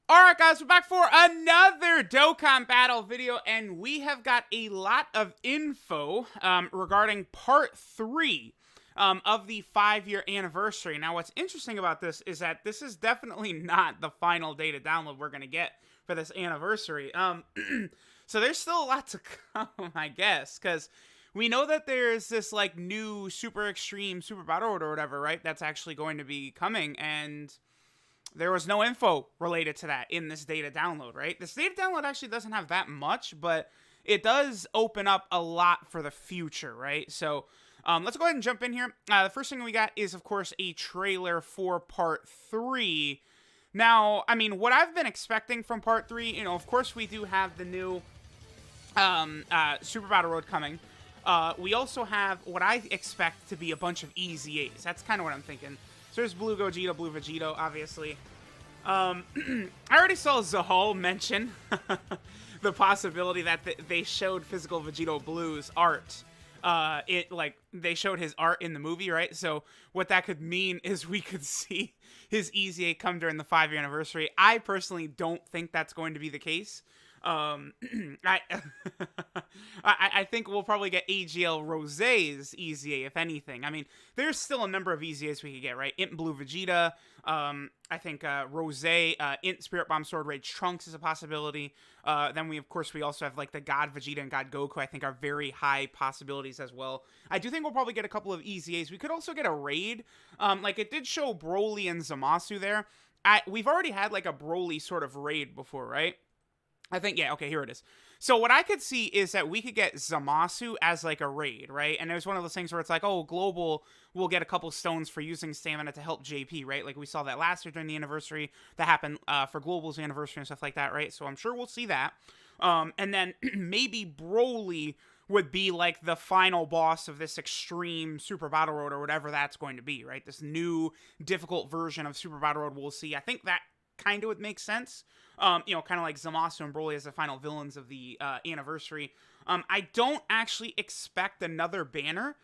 Alright guys, we're back for another Dokkan battle video, and we have got a lot of info regarding part 3 of the 5-year anniversary. Now what's interesting about this is that this is definitely not the final data download we're going to get for this anniversary. So there's still a lot to come, I guess, because we know that there's this like new super extreme super battle road or whatever, right? That's actually going to be coming, and there was no info related to that in this data download, right? This data download actually doesn't have that much, but it does open up a lot for the future, right? So let's go ahead and jump in here. The first thing we got is, of course, a trailer for part 3. Now, I mean, what I've been expecting from part 3, you know, of course, we do have the new Super Battle Road coming. We also have what I expect to be a bunch of EZAs. That's kind of what I'm thinking. So there's Blue Gogeta, Blue Vegito, obviously. I already saw Zahal mention the possibility that they showed physical Vegito Blue's art. They showed his art in the movie, right? So what that could mean is we could see his EZA come during the 5-year anniversary. I personally don't think that's going to be the case. I I think we'll probably get AGL Rosé's EZA, if anything. I mean, there's still a number of EZAs we could get, right? Int Blue Vegeta, I think Rosé, Int Spirit Bomb Sword Rage Trunks is a possibility. Then we also have like the God Vegeta and God Goku, I think are very high possibilities as well. I do think we'll probably get a couple of EZAs. We could also get a raid. Like it did show Broly and Zamasu there. We've already had like a Broly sort of raid before, right? I think, yeah, okay, here it is. So what I could see is that we could get Zamasu as like a raid, right? And there's one of those things where it's like, oh, Global will get a couple stones for using stamina to help JP, right? Like we saw that last year during the anniversary. That happened for Global's anniversary and stuff like that, right? So I'm sure we'll see that. And then maybe Broly would be like the final boss of this extreme Super Battle Road or whatever that's going to be, right? This new difficult version of Super Battle Road we'll see. I think that kind of would make sense. You know, kind of like Zamasu and Broly as the final villains of the anniversary. I don't actually expect another banner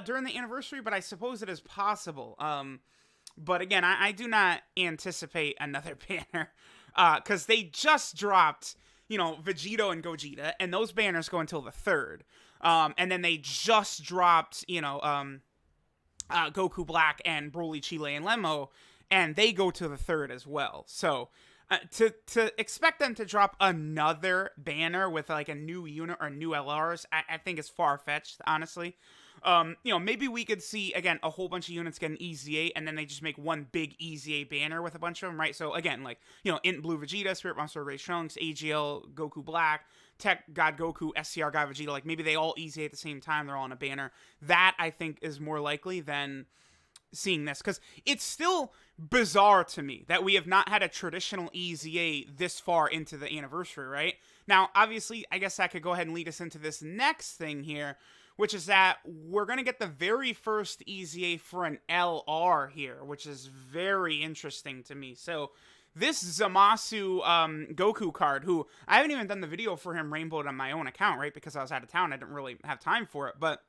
during the anniversary, but I suppose it is possible. But again, I do not anticipate another banner because they just dropped, you know, Vegito and Gogeta, and those banners go until the 3rd. And then they just dropped, you know, Goku Black and Broly, Chile, and Lemmo, and they go to the 3rd as well. So to expect them to drop another banner with like a new unit or new LRs, I think is far-fetched, honestly. You know, maybe we could see, again, a whole bunch of units get an EZA, and then they just make one big EZA banner with a bunch of them, right? So, again, like, you know, Int Blue Vegeta, Spirit Bomb Sword Rage Trunks, AGL, Goku Black, Tech God Goku, SCR God Vegeta, like, maybe they all EZA at the same time, they're all on a banner. That, I think, is more likely than seeing this, because it's still bizarre to me that we have not had a traditional EZA this far into the anniversary, right? Now, obviously, I guess that could go ahead and lead us into this next thing here, which is that we're going to get the very first EZA for an LR here, which is very interesting to me. So this Zamasu Goku card, who I haven't even done the video for him rainbowed on my own account, right? Because I was out of town, I didn't really have time for it, but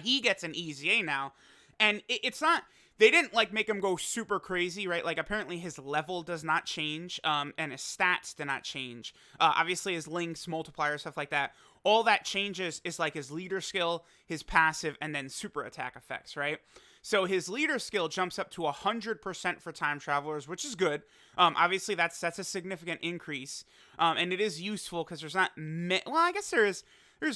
he gets an EZA now. And it's not, they didn't like make him go super crazy, right? Like apparently his level does not change, and his stats do not change. Obviously his links, multiplier, stuff like that. All that changes is like his leader skill, his passive, and then super attack effects, right? So his leader skill jumps up to 100% for time travelers, which is good. Obviously that's a significant increase, and it is useful because there's not, well, I guess there's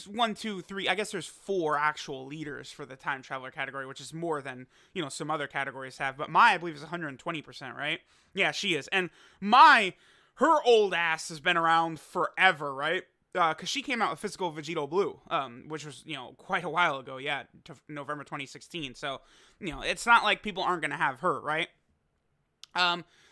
1, 2, 3, I guess there's 4 actual leaders for the time traveler category, which is more than, you know, some other categories have. But Mai, I believe, is 120%, right? Yeah, she is. And Mai, her old ass has been around forever, right? Because she came out with Physical Vegito Blue, which was, you know, quite a while ago, yeah, to November 2016. So, you know, it's not like people aren't going to have her, right?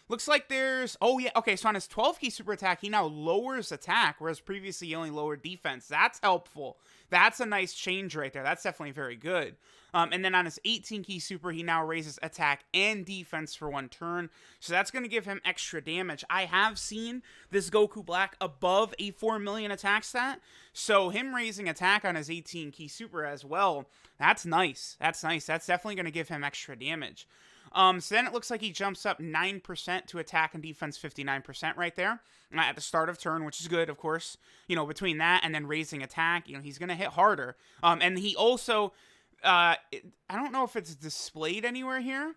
Looks like there's, oh yeah, okay, so on his 12 key super attack, he now lowers attack, whereas previously he only lowered defense. That's helpful. That's a nice change right there. That's definitely very good. And then on his 18 key super, he now raises attack and defense for 1 turn. So that's going to give him extra damage. I have seen this Goku Black above a 4 million attack stat. So him raising attack on his 18 key super as well, that's nice. That's nice. That's definitely going to give him extra damage. So then it looks like he jumps up 9% to attack and defense 59% right there at the start of turn, which is good, of course. Between that and then raising attack, he's going to hit harder. And he also, I don't know if it's displayed anywhere here,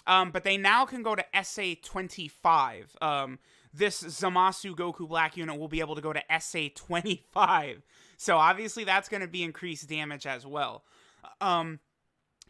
but they now can go to SA 25. This Zamasu Goku Black unit will be able to go to SA 25. So obviously that's going to be increased damage as well.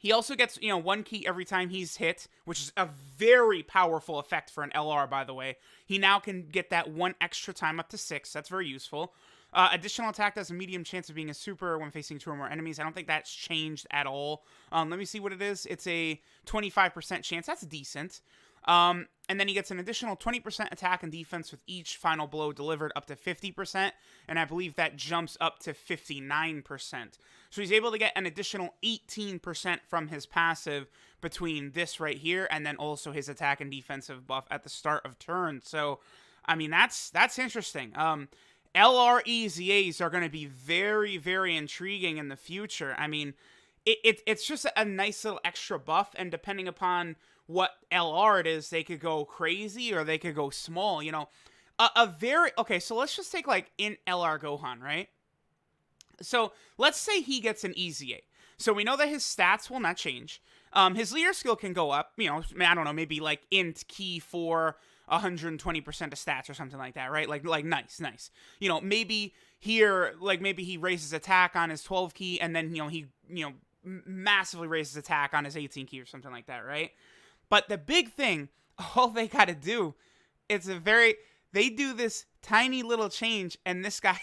He also gets, 1 key every time he's hit, which is a very powerful effect for an LR, by the way. He now can get that 1 extra time up to 6. That's very useful. Additional attack does a medium chance of being a super when facing 2 or more enemies. I don't think that's changed at all. Let me see what it is. It's a 25% chance. That's decent. And then he gets an additional 20% attack and defense with each final blow delivered up to 50%. And I believe that jumps up to 59%. So he's able to get an additional 18% from his passive between this right here and then also his attack and defensive buff at the start of turn. So, I mean, that's interesting. LR EZAs are going to be very, very intriguing in the future. I mean, it's just a nice little extra buff, and depending upon what LR it is, they could go crazy or they could go small, okay, so let's just take like in LR Gohan, right? So let's say he gets an EZA. So we know that his stats will not change. His leader skill can go up, I don't know, maybe like int key for 120% of stats or something like that, right? Like nice. Maybe here, like maybe he raises attack on his 12 key and then, he massively raises attack on his 18 key or something like that, right? But the big thing, all they got to do, they do this tiny little change, and this guy,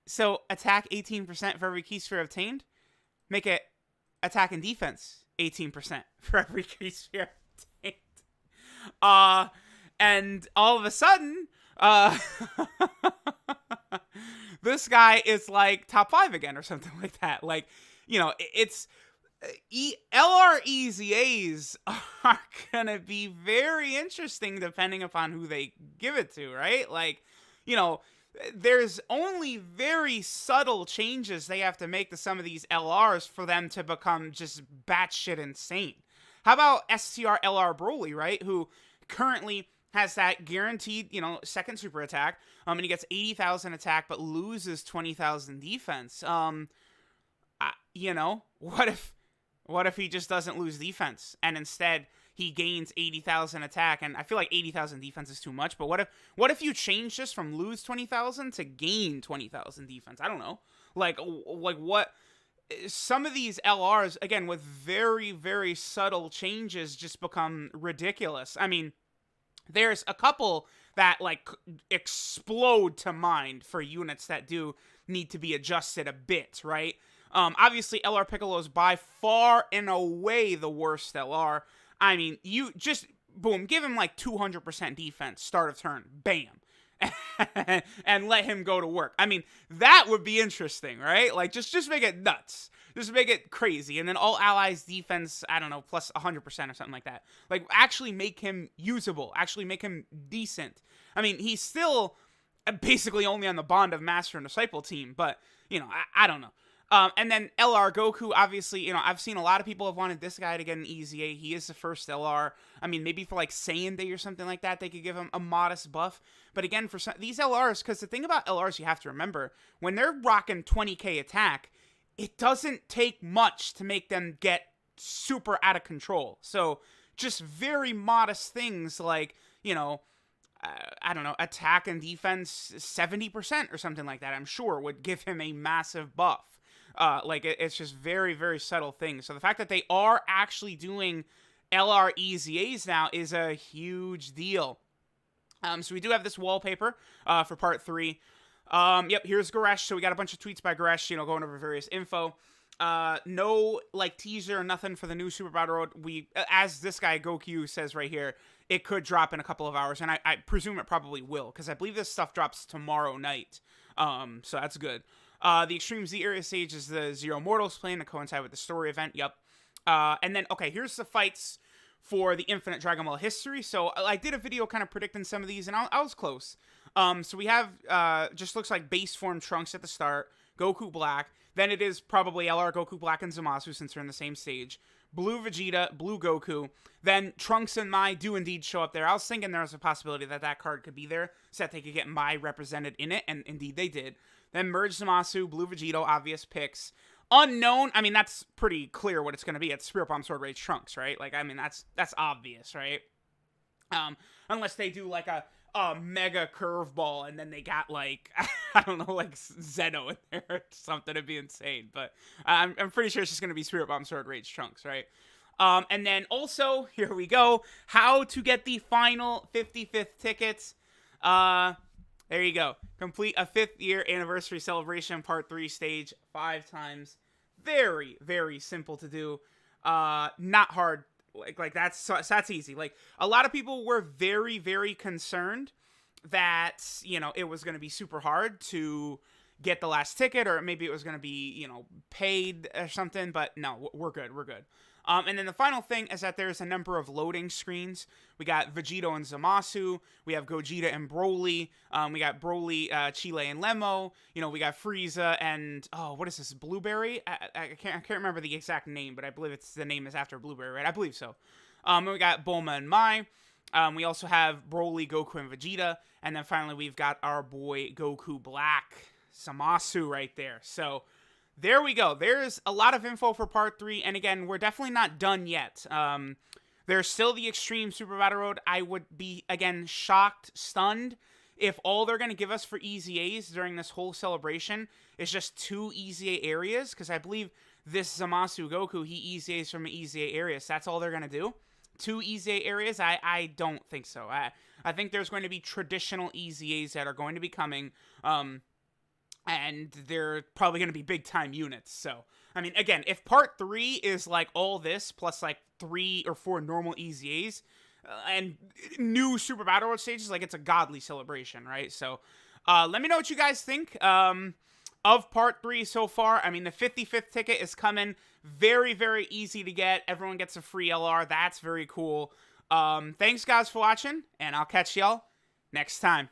so attack 18% for every key sphere obtained, make it attack and defense 18% for every key sphere obtained. And all of a sudden, this guy is like top 5 again or something like that. Like, it's... LR EZAs are gonna be very interesting depending upon who they give it to, right? Like, there's only very subtle changes they have to make to some of these LRs for them to become just batshit insane. How about STR LR Broly, right? Who currently has that guaranteed, second super attack, and he gets 80,000 attack but loses 20,000 defense. What if he just doesn't lose defense and instead he gains 80,000 attack? And I feel like 80,000 defense is too much, but what if you change this from lose 20,000 to gain 20,000 defense? I don't know. Like what? Some of these LRs, again, with very, very subtle changes just become ridiculous. I mean, there's a couple that like explode to mind for units that do need to be adjusted a bit, right? Obviously, LR Piccolo is by far and away the worst LR. I mean, you just, boom, give him like 200% defense, start of turn, bam. And let him go to work. I mean, that would be interesting, right? Like, just make it nuts. Just make it crazy. And then all allies defense, I don't know, plus 100% or something like that. Like, actually make him usable. Actually make him decent. I mean, he's still basically only on the Bond of Master and Disciple team, but, I don't know. And then LR Goku, obviously, I've seen a lot of people have wanted this guy to get an EZA. He is the first LR. I mean, maybe for like Saiyan Day or something like that, they could give him a modest buff. But again, for these LRs, because the thing about LRs you have to remember, when they're rocking 20k attack, it doesn't take much to make them get super out of control. So just very modest things like, I don't know, attack and defense 70% or something like that, I'm sure would give him a massive buff. It's just very, very subtle things. So the fact that they are actually doing LR EZAs now is a huge deal. So we do have this wallpaper for part 3. Yep, here's Goresh. So we got a bunch of tweets by Goresh, going over various info. No, teaser or nothing for the new Super Battle Road. As this guy, Goku, says right here, it could drop in a couple of hours, and I presume it probably will, because I believe this stuff drops tomorrow night. So that's good. The Extreme Z area stage is the Zero Mortals plane to coincide with the story event. Yep. And then, okay, here's the fights for the Infinite Dragon Ball history. So I did a video kind of predicting some of these, and I was close. So we have, just looks like base form Trunks at the start, Goku Black. Then it is probably LR Goku Black and Zamasu, since they're in the same stage. blue Vegeta, blue Goku. Then Trunks and Mai do indeed show up there. I was thinking there was a possibility that that card could be there so that they could get Mai represented in it, and indeed they did. Then merge Zamasu, blue Vegito, obvious picks. Unknown, I mean, that's pretty clear what it's going to be. It's Spirit Bomb Sword Rage Trunks, right? Like, I mean, that's obvious, right? Unless they do, like, a mega curveball, and then they got, like, I don't know, like, Zeno in there or something. It'd be insane. But I'm pretty sure it's just going to be Spirit Bomb Sword Rage Trunks, right? And then also, here we go, how to get the final 55th tickets. There you go. Complete a 5th year anniversary celebration, part 3 stage 5 times. Very, very simple to do. Not hard. Like that's easy. Like, a lot of people were very, very concerned that, you know, it was going to be super hard to get the last ticket, or maybe it was going to be, you know, paid or something, but no, we're good. We're good. And then the final thing is that there's a number of loading screens. We got Vegito and Zamasu. We have Gogeta and Broly. We got Broly, Chile, and Lemo. You know, we got Frieza and, oh, what is this, Blueberry? I can't remember the exact name, but I believe the name is after Blueberry, right? I believe so. And we got Bulma and Mai. We also have Broly, Goku, and Vegeta. And then finally, we've got our boy Goku Black, Zamasu right there. So there we go. There's a lot of info for part 3, and again, we're definitely not done yet. There's still the Extreme Super Battle Road. I would be, again, shocked, stunned, if all they're going to give us for EZAs during this whole celebration is just 2 EZA areas, because I believe this Zamasu Goku, he EZAs from an EZA area, so that's all they're going to do. 2 EZA areas? I don't think so. I think there's going to be traditional EZAs that are going to be coming, and they're probably going to be big-time units. So, I mean, again, if part 3 is, like, all this, plus, like, 3 or 4 normal EZAs, and new Super Battle Road stages, like, it's a godly celebration, right? So, let me know what you guys think of part 3 so far. I mean, the 55th ticket is coming. Very, very easy to get. Everyone gets a free LR. That's very cool. Thanks, guys, for watching, and I'll catch y'all next time.